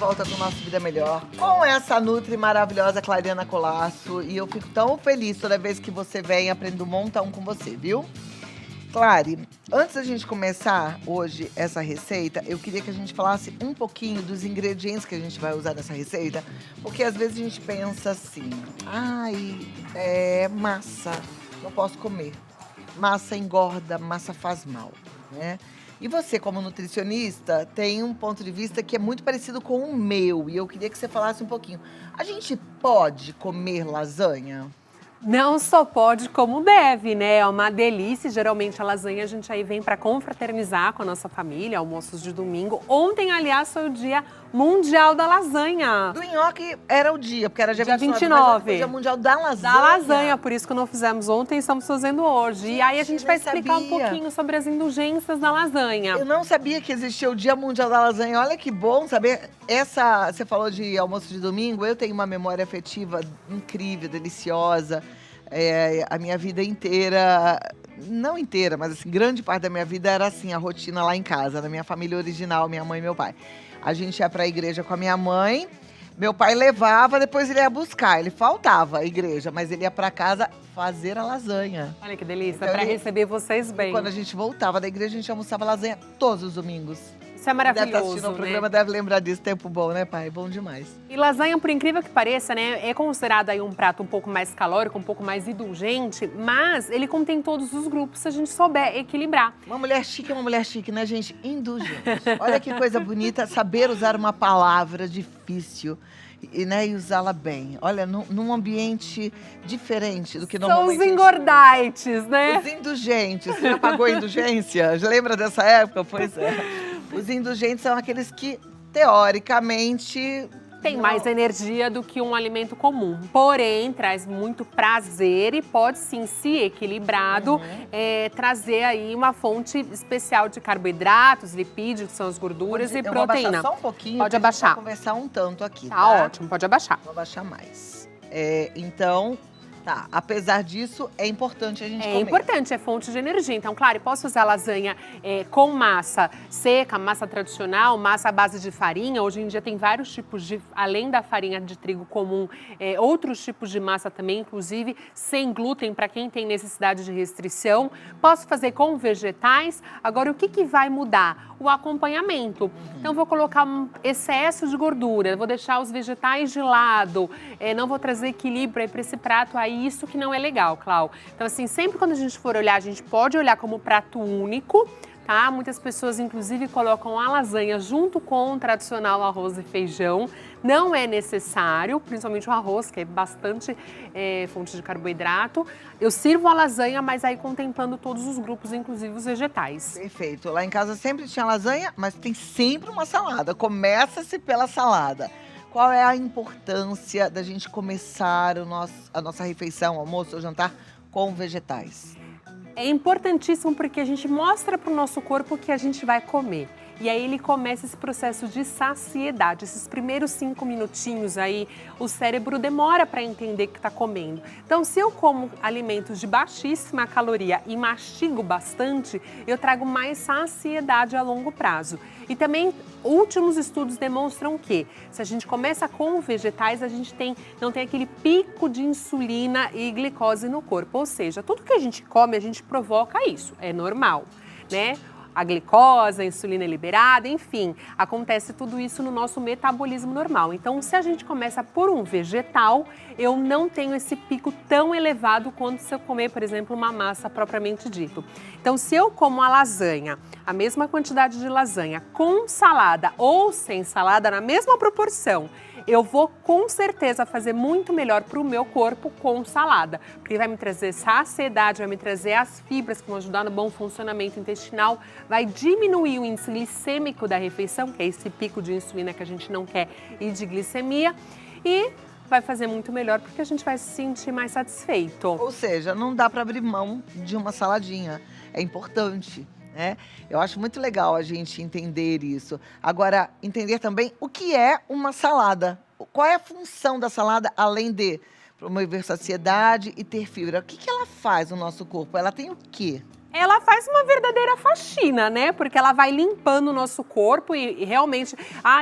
volta com o nosso Vida Melhor, com essa nutri maravilhosa Clariana Colasso. E eu fico tão feliz toda vez que você vem, aprendo um montão com você, viu? Clary, antes da gente começar hoje essa receita, eu queria que a gente falasse um pouquinho dos ingredientes que a gente vai usar nessa receita, porque às vezes a gente pensa assim, massa, não posso comer. Massa engorda, massa faz mal, né? E você, como nutricionista, tem um ponto de vista que é muito parecido com o meu, e eu queria que você falasse um pouquinho. A gente pode comer lasanha? Não só pode, como deve, né? É uma delícia. Geralmente a lasanha a gente aí vem para confraternizar com a nossa família, almoços de domingo. Ontem, aliás, foi o Dia Mundial da Lasanha. Do nhoque era o dia, porque era dia 29. Mas foi o Dia Mundial da Lasanha. Da lasanha, por isso que não fizemos ontem, estamos fazendo hoje. E aí a gente vai explicar um pouquinho sobre as indulgências da lasanha. Eu não sabia que existia o Dia Mundial da Lasanha. Olha que bom saber. Você falou de almoço de domingo, eu tenho uma memória afetiva incrível, deliciosa. A minha vida inteira, não inteira, mas assim, grande parte da minha vida era assim, a rotina lá em casa, na minha família original, minha mãe e meu pai. A gente ia pra igreja com a minha mãe, meu pai levava, depois ele ia buscar. Ele faltava à igreja, mas ele ia pra casa fazer a lasanha. Olha que delícia, pra receber vocês bem. Quando a gente voltava da igreja, a gente almoçava lasanha todos os domingos. Isso é maravilhoso, deve estar assistindo o programa, deve lembrar disso. Tempo bom, né, pai? Bom demais. E lasanha, por incrível que pareça, né, é considerado aí um prato um pouco mais calórico, um pouco mais indulgente, mas ele contém todos os grupos se a gente souber equilibrar. Uma mulher chique é uma mulher chique, né, gente? Indulgente. Olha que coisa bonita, saber usar uma palavra difícil e usá-la bem. Olha, num ambiente diferente do que normalmente... São os engordites, né? Os indulgentes. Você já pagou a indulgência? Já lembra dessa época? Pois é. Os indulgentes são aqueles que, teoricamente... Tem mais energia do que um alimento comum. Porém, traz muito prazer e pode sim, se equilibrado, trazer aí uma fonte especial de carboidratos, lipídios, que são as gorduras, e proteína. Vou abaixar só um pouquinho, pode abaixar. Vou conversar um tanto aqui, tá? Ótimo, pode abaixar. Vou abaixar mais. Então... Tá, apesar disso, é importante a gente comer. É importante, é fonte de energia. Então, claro, posso fazer a lasanha com massa seca, massa tradicional, massa à base de farinha. Hoje em dia tem vários tipos além da farinha de trigo comum, outros tipos de massa também, inclusive sem glúten, para quem tem necessidade de restrição. Posso fazer com vegetais. Agora, o que vai mudar? O acompanhamento. Então, vou colocar um excesso de gordura, vou deixar os vegetais de lado, não vou trazer equilíbrio para esse prato aí. Isso que não é legal, Clau. Então, assim, sempre quando a gente for olhar, a gente pode olhar como prato único, tá? Muitas pessoas, inclusive, colocam a lasanha junto com o tradicional arroz e feijão. Não é necessário, principalmente o arroz, que é bastante fonte de carboidrato. Eu sirvo a lasanha, mas aí contemplando todos os grupos, inclusive os vegetais. Perfeito. Lá em casa sempre tinha lasanha, mas tem sempre uma salada. Começa-se pela salada. Qual é a importância da gente começar a nossa refeição, almoço ou jantar, com vegetais? É importantíssimo porque a gente mostra para o nosso corpo o que a gente vai comer. E aí ele começa esse processo de saciedade. Esses primeiros 5 minutinhos aí, o cérebro demora para entender que está comendo. Então, se eu como alimentos de baixíssima caloria e mastigo bastante, eu trago mais saciedade a longo prazo. E também, últimos estudos demonstram que, se a gente começa com vegetais, a gente não tem aquele pico de insulina e glicose no corpo. Ou seja, tudo que a gente come, a gente provoca isso. É normal, né? A glicose, a insulina é liberada, enfim, acontece tudo isso no nosso metabolismo normal. Então, se a gente começa por um vegetal, eu não tenho esse pico tão elevado quanto se eu comer, por exemplo, uma massa propriamente dito. Então, se eu como a lasanha, a mesma quantidade de lasanha, com salada ou sem salada, na mesma proporção, eu vou com certeza fazer muito melhor para o meu corpo com salada, porque vai me trazer saciedade, vai me trazer as fibras que vão ajudar no bom funcionamento intestinal, vai diminuir o índice glicêmico da refeição, que é esse pico de insulina que a gente não quer, e de glicemia, e vai fazer muito melhor porque a gente vai se sentir mais satisfeito. Ou seja, não dá para abrir mão de uma saladinha, é importante. Eu acho muito legal a gente entender isso. Agora, entender também o que é uma salada. Qual é a função da salada, além de promover saciedade e ter fibra? O que ela faz no nosso corpo? Ela tem o quê? Ela faz uma verdadeira faxina, né? Porque ela vai limpando o nosso corpo e realmente...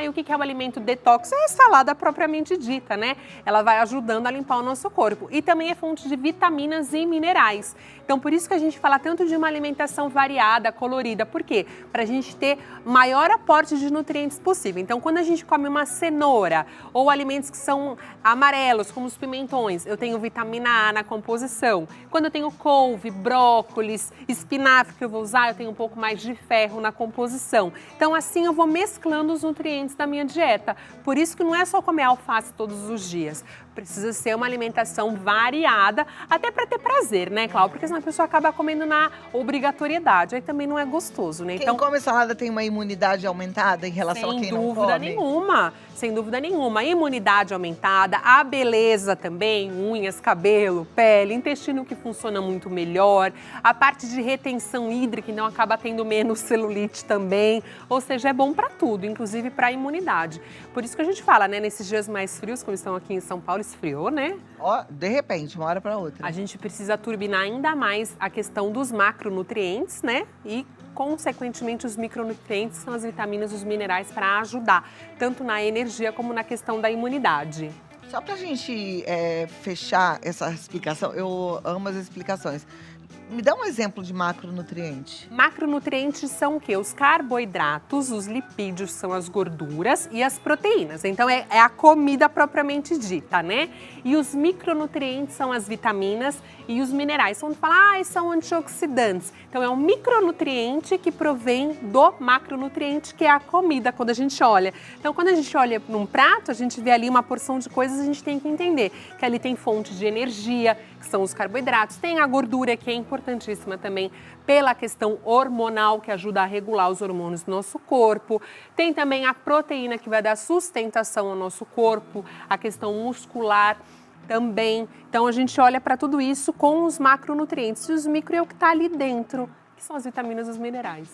o que é o alimento detox? É a salada propriamente dita, né? Ela vai ajudando a limpar o nosso corpo. E também é fonte de vitaminas e minerais. Então, por isso que a gente fala tanto de uma alimentação variada, colorida. Por quê? Para a gente ter maior aporte de nutrientes possível. Então, quando a gente come uma cenoura ou alimentos que são amarelos, como os pimentões, eu tenho vitamina A na composição. Quando eu tenho couve, brócolis, espinafre que eu vou usar, eu tenho um pouco mais de ferro na composição. Então, assim eu vou mesclando os nutrientes da minha dieta. Por isso que não é só comer alface todos os dias. Precisa ser uma alimentação variada, até para ter prazer, né, Cláudia? Porque senão a pessoa acaba comendo na obrigatoriedade. Aí também não é gostoso, né? Quem come salada tem uma imunidade aumentada em relação a quem não come? Sem dúvida nenhuma. Sem dúvida nenhuma. A imunidade aumentada, a beleza também, unhas, cabelo, pele, intestino que funciona muito melhor, a parte de retenção hídrica, então acaba tendo menos celulite também. Ou seja, é bom para tudo, inclusive para a imunidade. Por isso que a gente fala, né, nesses dias mais frios, como estão aqui em São Paulo, esfriou, né? De repente, uma hora para outra. A gente precisa turbinar ainda mais a questão dos macronutrientes, né? E, consequentemente, os micronutrientes são as vitaminas e os minerais para ajudar, tanto na energia como na questão da imunidade. Só para a gente fechar essa explicação, eu amo as explicações. Me dá um exemplo de macronutriente. Macronutrientes são o quê? Os carboidratos, os lipídios são as gorduras e as proteínas. Então, é a comida propriamente dita, né? E os micronutrientes são as vitaminas e os minerais. Então, fala, são antioxidantes. Então, é um micronutriente que provém do macronutriente, que é a comida, quando a gente olha. Então, quando a gente olha num prato, a gente vê ali uma porção de coisas, a gente tem que entender que ali tem fonte de energia, que são os carboidratos, tem a gordura, que é importantíssima também pela questão hormonal, que ajuda a regular os hormônios do nosso corpo. Tem também a proteína, que vai dar sustentação ao nosso corpo, a questão muscular também. Então, a gente olha para tudo isso com os macronutrientes e os micro é o que está ali dentro, que são as vitaminas e os minerais.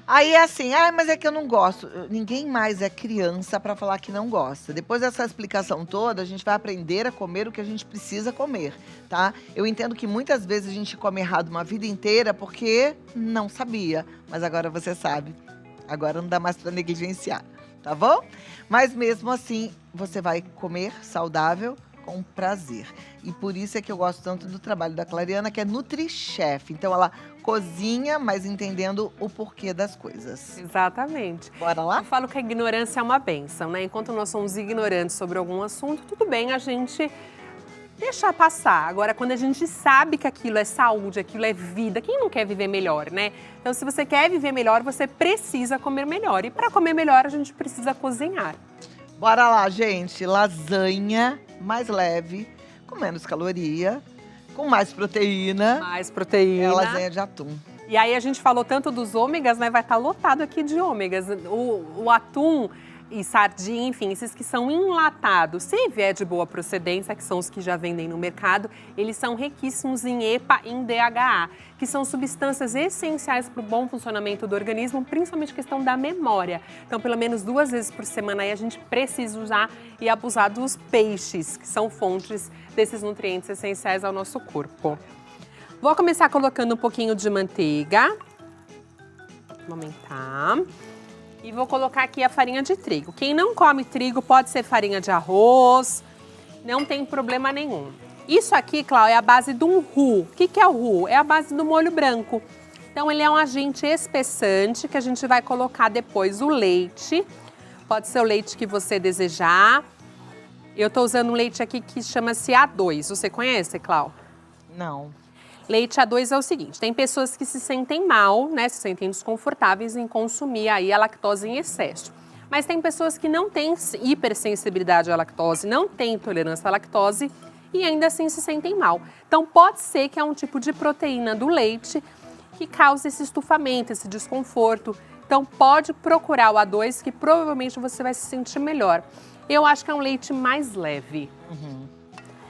Aí é assim, mas é que eu não gosto. Ninguém mais é criança para falar que não gosta. Depois dessa explicação toda, a gente vai aprender a comer o que a gente precisa comer, tá? Eu entendo que muitas vezes a gente come errado uma vida inteira porque não sabia. Mas agora você sabe. Agora não dá mais para negligenciar, tá bom? Mas mesmo assim, você vai comer saudável com prazer. E por isso é que eu gosto tanto do trabalho da Clariana, que é NutriChef. Então, ela cozinha, mas entendendo o porquê das coisas. Exatamente. Bora lá? Eu falo que a ignorância é uma bênção, né? Enquanto nós somos ignorantes sobre algum assunto, tudo bem a gente deixar passar. Agora, quando a gente sabe que aquilo é saúde, aquilo é vida, quem não quer viver melhor, né? Então, se você quer viver melhor, você precisa comer melhor. E para comer melhor, a gente precisa cozinhar. Bora lá, gente. Lasanha mais leve, com menos caloria, com mais proteína. Mais proteína. É a lasanha de atum. E aí a gente falou tanto dos ômegas, né? Vai estar lotado aqui de ômegas. O atum e sardinha, enfim, esses que são enlatados, se vier de boa procedência, que são os que já vendem no mercado, eles são riquíssimos em EPA e em DHA, que são substâncias essenciais para o bom funcionamento do organismo, principalmente questão da memória. Então, pelo menos 2 vezes por semana aí a gente precisa usar e abusar dos peixes, que são fontes desses nutrientes essenciais ao nosso corpo. Vou começar colocando um pouquinho de manteiga. Vou aumentar. E vou colocar aqui a farinha de trigo. Quem não come trigo pode ser farinha de arroz, não tem problema nenhum. Isso aqui, Cláudia, é a base de um roux. O que é o roux? É a base do molho branco. Então, ele é um agente espessante que a gente vai colocar depois o leite. Pode ser o leite que você desejar. Eu tô usando um leite aqui que chama-se A2. Você conhece, Cláudia? Não. Leite A2 é o seguinte, tem pessoas que se sentem mal, né, se sentem desconfortáveis em consumir aí a lactose em excesso. Mas tem pessoas que não têm hipersensibilidade à lactose, não têm intolerância à lactose e ainda assim se sentem mal. Então pode ser que é um tipo de proteína do leite que cause esse estufamento, esse desconforto. Então pode procurar o A2 que provavelmente você vai se sentir melhor. Eu acho que é um leite mais leve.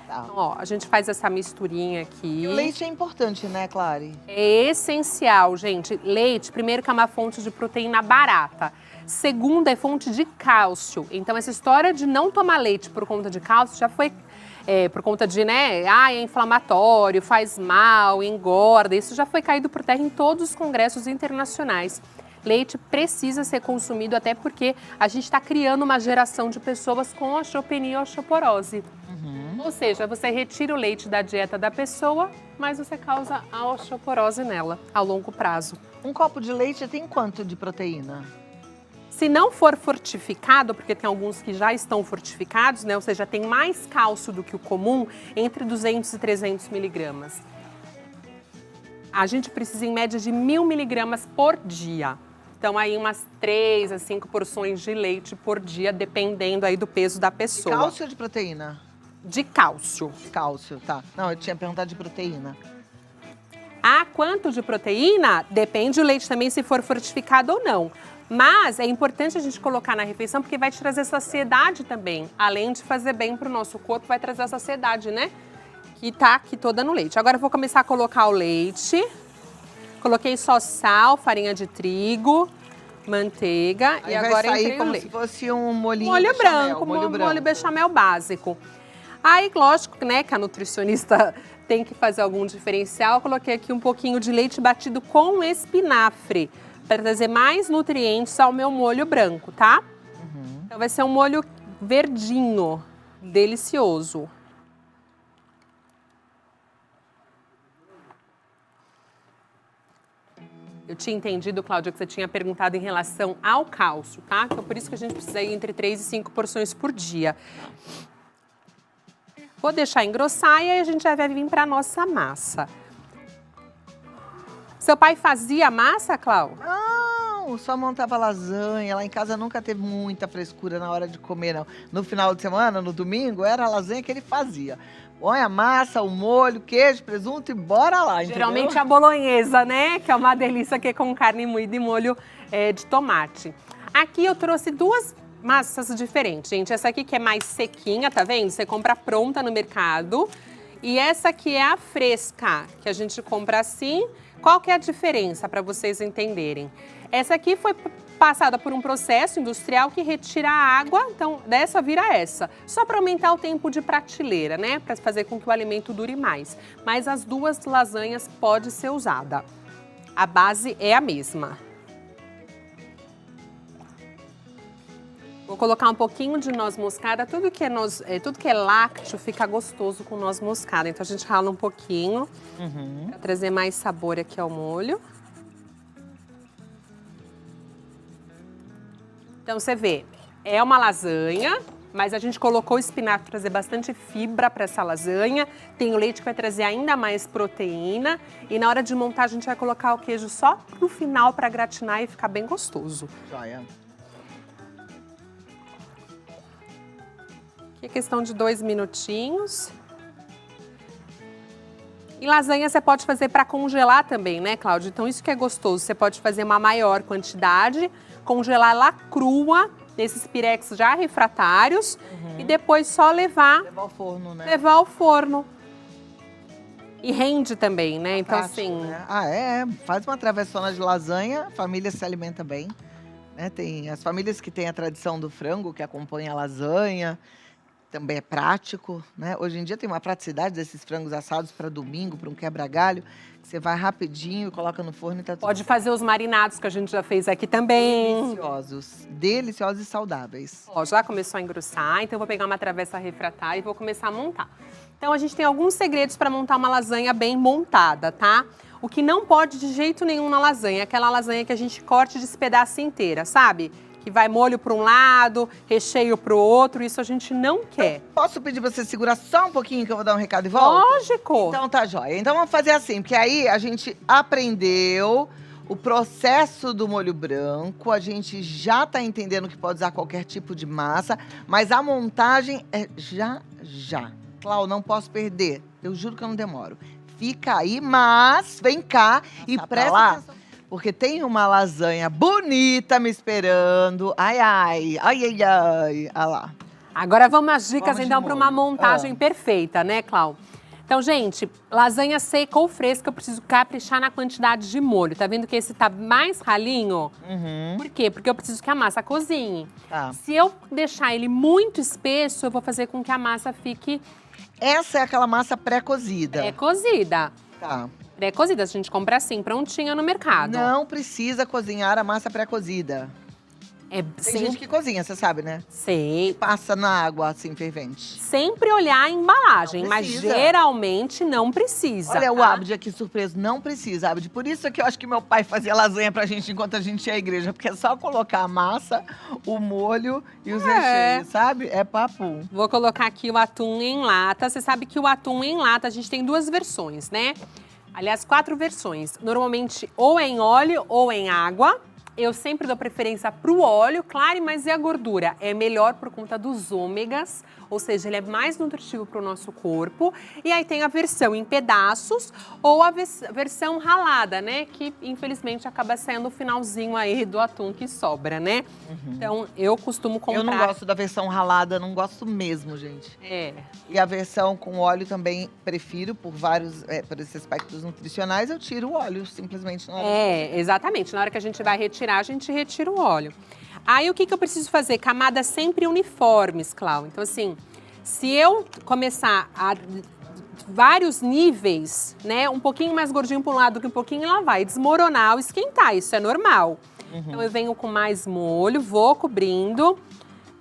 Então, ó, a gente faz essa misturinha aqui. E o leite é importante, né, Clary? É essencial, gente. Leite, primeiro que é uma fonte de proteína barata. Segundo, é fonte de cálcio. Então, essa história de não tomar leite por conta de cálcio já foi por conta de, né, é inflamatório, faz mal, engorda. Isso já foi caído por terra em todos os congressos internacionais. Leite precisa ser consumido até porque a gente está criando uma geração de pessoas com osteopenia e osteoporose. Ou seja, você retira o leite da dieta da pessoa, mas você causa a osteoporose nela a longo prazo. Um copo de leite tem quanto de proteína? Se não for fortificado, porque tem alguns que já estão fortificados, né? Ou seja, tem mais cálcio do que o comum, entre 200 e 300 miligramas. A gente precisa em média de 1.000 miligramas por dia. Então aí umas 3 a 5 porções de leite por dia, dependendo aí do peso da pessoa. De cálcio ou de proteína? De cálcio. Cálcio, tá. Não, eu tinha perguntado de proteína. Quanto de proteína? Depende do leite também se for fortificado ou não. Mas é importante a gente colocar na refeição porque vai te trazer saciedade também. Além de fazer bem para o nosso corpo, vai trazer a saciedade, né? Que tá aqui toda no leite. Agora eu vou começar a colocar o leite. Coloquei só sal, farinha de trigo, manteiga Aí e agora vai sair entrei o como leite. se fosse um molhinho Molho bechamel, branco, molho branco. molho bechamel básico. Aí, lógico, né, que a nutricionista tem que fazer algum diferencial. Eu coloquei aqui um pouquinho de leite batido com espinafre, para trazer mais nutrientes ao meu molho branco, tá? Então vai ser um molho verdinho, delicioso. Eu tinha entendido, Cláudia, que você tinha perguntado em relação ao cálcio, tá? Então por isso que a gente precisa ir entre 3 e 5 porções por dia. Vou deixar engrossar e aí a gente já vai vir para a nossa massa. Seu pai fazia massa, Cláudia? Não, só montava lasanha. Lá em casa nunca teve muita frescura na hora de comer, não. No final de semana, no domingo, era a lasanha que ele fazia. Põe a massa, o molho, queijo, presunto e bora lá, entendeu? Geralmente a bolonhesa, né? Que é uma delícia que é com carne moída e molho de tomate. Aqui eu trouxe 2 massas diferentes, gente. Essa aqui que é mais sequinha, tá vendo? Você compra pronta no mercado. E essa aqui é a fresca, que a gente compra assim. Qual que é a diferença para vocês entenderem? Essa aqui foi passada por um processo industrial que retira a água, então dessa vira essa. Só para aumentar o tempo de prateleira, né? Para fazer com que o alimento dure mais. Mas as 2 lasanhas podem ser usadas. A base é a mesma. Vou colocar um pouquinho de noz moscada. Tudo que é lácteo fica gostoso com noz moscada. Então a gente rala um pouquinho para trazer mais sabor aqui ao molho. Então você vê, é uma lasanha, mas a gente colocou o espinafre para trazer bastante fibra para essa lasanha. Tem o leite que vai trazer ainda mais proteína. E na hora de montar a gente vai colocar o queijo só no final para gratinar e ficar bem gostoso. Joia. Aqui é questão de 2 minutinhos. E lasanha você pode fazer para congelar também, né, Cláudia? Então isso que é gostoso. Você pode fazer uma maior quantidade, congelar ela crua, nesses pirex já refratários, e depois só levar ao forno, né? Levar ao forno. E rende também, né? Então, Prático, assim... né? Faz uma travessona de lasanha, a família se alimenta bem. Né? Tem as famílias que têm a tradição do frango, que acompanha a lasanha. Também é prático, né? Hoje em dia tem uma praticidade desses frangos assados para domingo, para um quebra-galho, que você vai rapidinho e coloca no forno e tá tudo. Pode fazer os marinados que a gente já fez aqui também. Deliciosos e saudáveis. Ó, já começou a engrossar, então eu vou pegar uma travessa refratária e vou começar a montar. Então a gente tem alguns segredos para montar uma lasanha bem montada, tá? O que não pode de jeito nenhum na lasanha é aquela lasanha que a gente corte e despedaça inteira, sabe? Que vai molho para um lado, recheio para o outro, isso a gente não quer. Posso pedir para você segurar só um pouquinho que eu vou dar um recado e volto? Lógico! Então tá jóia. Então vamos fazer assim, porque aí a gente aprendeu o processo do molho branco, a gente já tá entendendo que pode usar qualquer tipo de massa, mas a montagem é já. Clau, não posso perder, eu juro que eu não demoro. Fica aí, mas vem cá e presta atenção. Porque tem uma lasanha bonita me esperando. Ai. Olha lá. Agora vamos às dicas, Vamos então, para uma montagem Ah. perfeita, né, Clau? Então, gente, lasanha seca ou fresca, eu preciso caprichar na quantidade de molho. Tá vendo que esse tá mais ralinho? Por quê? Porque eu preciso que a massa cozinhe. Tá. Se eu deixar ele muito espesso, eu vou fazer com que a massa fique Essa é aquela massa pré-cozida. Pré-cozida. Tá. Pré-cozida, a gente compra assim, prontinha no mercado. Não precisa cozinhar a massa pré-cozida. Tem gente que cozinha, você sabe, né? Sei. Passa na água, assim, fervente. Sempre olhar a embalagem, Não mas precisa. geralmente não precisa. Olha o tá? Abdi aqui surpreso, não precisa, Abdi. Por isso que eu acho que meu pai fazia lasanha pra gente enquanto a gente ia à igreja, porque é só colocar a massa, o molho e os recheios, sabe? É papo. Vou colocar aqui o atum em lata. Você sabe que o atum em lata, a gente tem duas versões, né? Aliás, 4 versões. Normalmente ou é em óleo ou em água. Eu sempre dou preferência pro óleo, claro, mas e a gordura? É melhor por conta dos ômegas, ou seja, ele é mais nutritivo para o nosso corpo. E aí tem a versão em pedaços ou a versão ralada, né? Que infelizmente acaba sendo o finalzinho aí do atum que sobra, né? Então eu costumo comprar. Eu não gosto da versão ralada, não gosto mesmo, gente. E a versão com óleo também prefiro, por por esses aspectos nutricionais, eu tiro o óleo simplesmente na hora. Exatamente. Na hora que a gente vai retirar, a gente retira o óleo. Aí o que eu preciso fazer? Camadas sempre uniformes, Clau. Então assim, se eu começar a vários níveis, né? Um pouquinho mais gordinho para um lado que um pouquinho, ela vai desmoronar ou esquentar, isso é normal. Então eu venho com mais molho, vou cobrindo.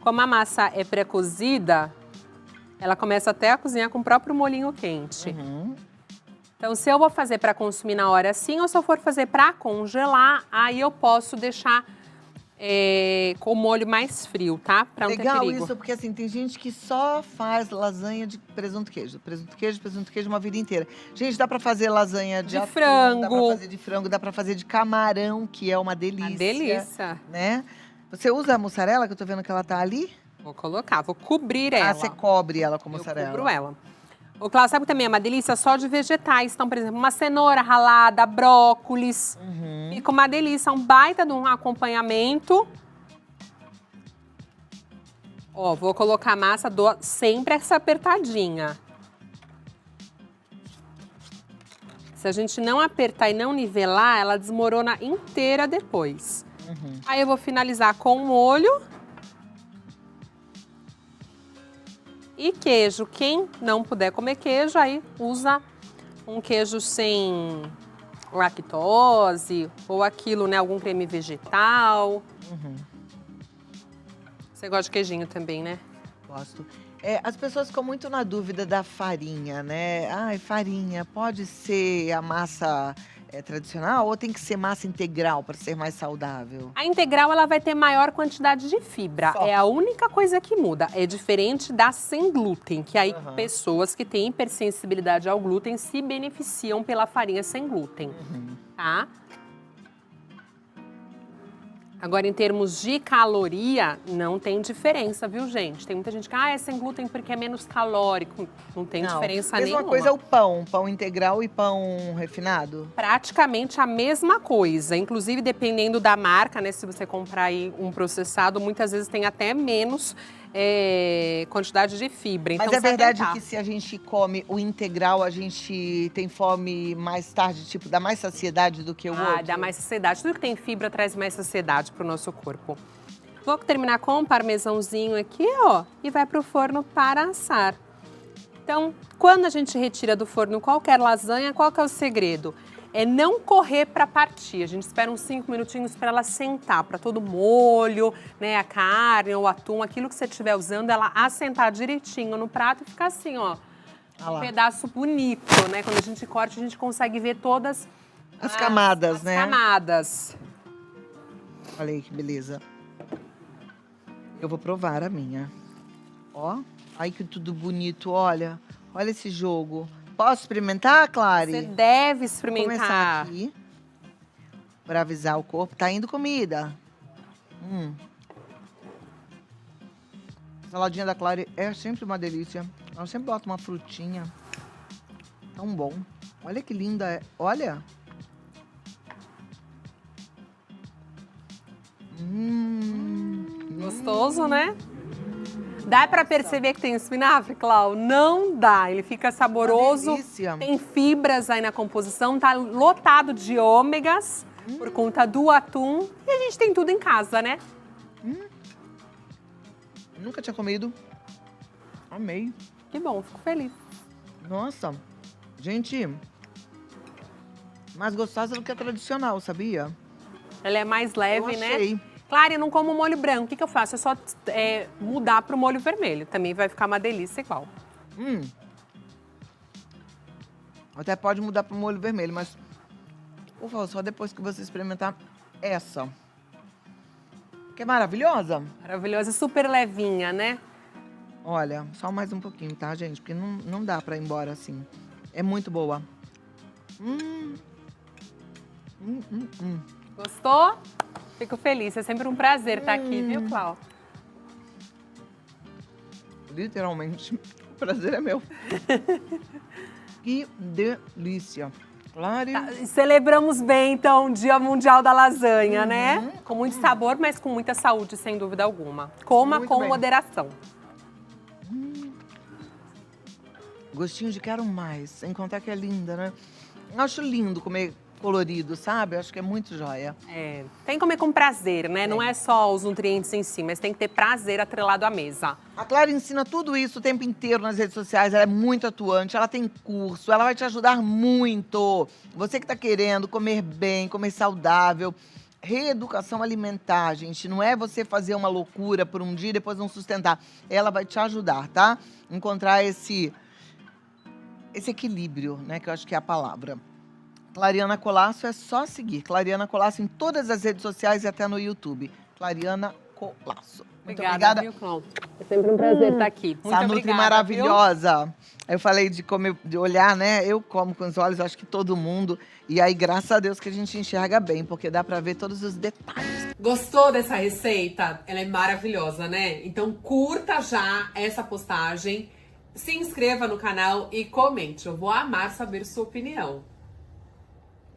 Como a massa é pré-cozida, ela começa até a cozinhar com o próprio molhinho quente. Então, se eu vou fazer para consumir na hora assim, ou se eu for fazer para congelar, aí eu posso deixar com o molho mais frio, tá? Pra não ter perigo. Legal isso, porque assim, tem gente que só faz lasanha de presunto queijo. Presunto queijo uma vida inteira. Gente, dá pra fazer lasanha de atum, frango. dá pra fazer de frango, dá pra fazer de camarão, que é uma delícia. Uma delícia. Né? Você usa a mussarela, que eu tô vendo que ela tá ali? Vou colocar, vou cobrir ela. Ah, você cobre ela com mussarela. Eu cubro ela. O Cláudio, sabe que também é uma delícia só de vegetais. Então, por exemplo, uma cenoura ralada, brócolis. Fica uma delícia, um baita de um acompanhamento. Ó, vou colocar a massa, dou sempre essa apertadinha. Se a gente não apertar e não nivelar, ela desmorona inteira depois. Aí eu vou finalizar com o molho. E queijo. Quem não puder comer queijo, aí usa um queijo sem lactose ou aquilo, né? Algum creme vegetal. Você gosta de queijinho também, né? Gosto. As pessoas ficam muito na dúvida da farinha, né? Ai, farinha, pode ser a massa tradicional ou tem que ser massa integral para ser mais saudável? A integral, ela vai ter maior quantidade de fibra. Só. É a única coisa que muda. É diferente da sem glúten, que aí pessoas que têm hipersensibilidade ao glúten se beneficiam pela farinha sem glúten, tá? Agora, em termos de caloria, não tem diferença, viu, gente? Tem muita gente que, é sem glúten porque é menos calórico. Não tem diferença nenhuma. Mesma coisa é o pão integral e pão refinado? Praticamente a mesma coisa. Inclusive, dependendo da marca, né? Se você comprar aí um processado, muitas vezes tem até menos quantidade de fibra. Mas então, é verdade que se a gente come o integral, a gente tem fome mais tarde, tipo, dá mais saciedade do que o outro? Dá mais saciedade. Tudo que tem fibra traz mais saciedade para o nosso corpo. Vou terminar com um parmesãozinho aqui, ó, e vai para o forno para assar. Então, quando a gente retira do forno qualquer lasanha, qual que é o segredo? É não correr para partir. A gente espera uns 5 minutinhos para ela sentar, para todo o molho, né, a carne, o atum, aquilo que você estiver usando, ela assentar direitinho no prato e ficar assim, ó, um pedaço bonito, né? Quando a gente corta, a gente consegue ver todas as camadas, né? As camadas. Olha aí que beleza. Eu vou provar a minha. Ó, ai que tudo bonito, olha. Olha esse jogo. Posso experimentar, Clary? Você deve experimentar. Vou começar aqui, para avisar o corpo. Tá indo comida. A saladinha da Clary é sempre uma delícia. Ela sempre bota uma frutinha. Tão bom. Olha que linda é. Olha. Gostoso, né? Dá pra perceber que tem espinafre, Clau? Não dá. Ele fica saboroso. Uma delícia. Tem fibras aí na composição. Tá lotado de ômegas por conta do atum. E a gente tem tudo em casa, né? Nunca tinha comido. Amei. Que bom, fico feliz. Nossa, gente, mais gostosa do que a tradicional, sabia? Ela é mais leve, Eu né? achei. Clara, eu não como molho branco. O que eu faço? É só mudar pro molho vermelho. Também vai ficar uma delícia igual. Até pode mudar para o molho vermelho, mas por favor, só depois que você experimentar essa. Que é maravilhosa. Maravilhosa, super levinha, né? Olha, só mais um pouquinho, tá, gente? Porque não dá pra ir embora assim. É muito boa. Gostou? Fico feliz. É sempre um prazer estar aqui, viu, Clau? Literalmente, o prazer é meu. Que delícia. Claro. Tá, celebramos bem, então, o Dia Mundial da Lasanha, né? Com muito sabor, mas com muita saúde, sem dúvida alguma. Coma Muito com bem. moderação. Gostinho de quero mais. Sem contar que é linda, né? Eu acho lindo comer colorido, sabe? Eu acho que é muito joia. É, tem que comer com prazer, né? Não é só os nutrientes em si, mas tem que ter prazer atrelado à mesa. A Clara ensina tudo isso o tempo inteiro nas redes sociais, ela é muito atuante, ela tem curso, ela vai te ajudar muito. Você que está querendo comer bem, comer saudável, reeducação alimentar, gente, não é você fazer uma loucura por um dia e depois não sustentar. Ela vai te ajudar, tá? Encontrar esse equilíbrio, né, que eu acho que é a palavra. Clariana Colasso é só seguir. Clariana Colasso em todas as redes sociais e até no YouTube. Clariana Colasso. Muito obrigada. Viu, Clau? É sempre um prazer estar aqui. Muito Essa Nutri obrigada, maravilhosa. Eu falei de comer, de olhar, né? Eu como com os olhos, acho que todo mundo. E aí, graças a Deus que a gente enxerga bem, porque dá pra ver todos os detalhes. Gostou dessa receita? Ela é maravilhosa, né? Então curta já essa postagem, se inscreva no canal e comente. Eu vou amar saber sua opinião.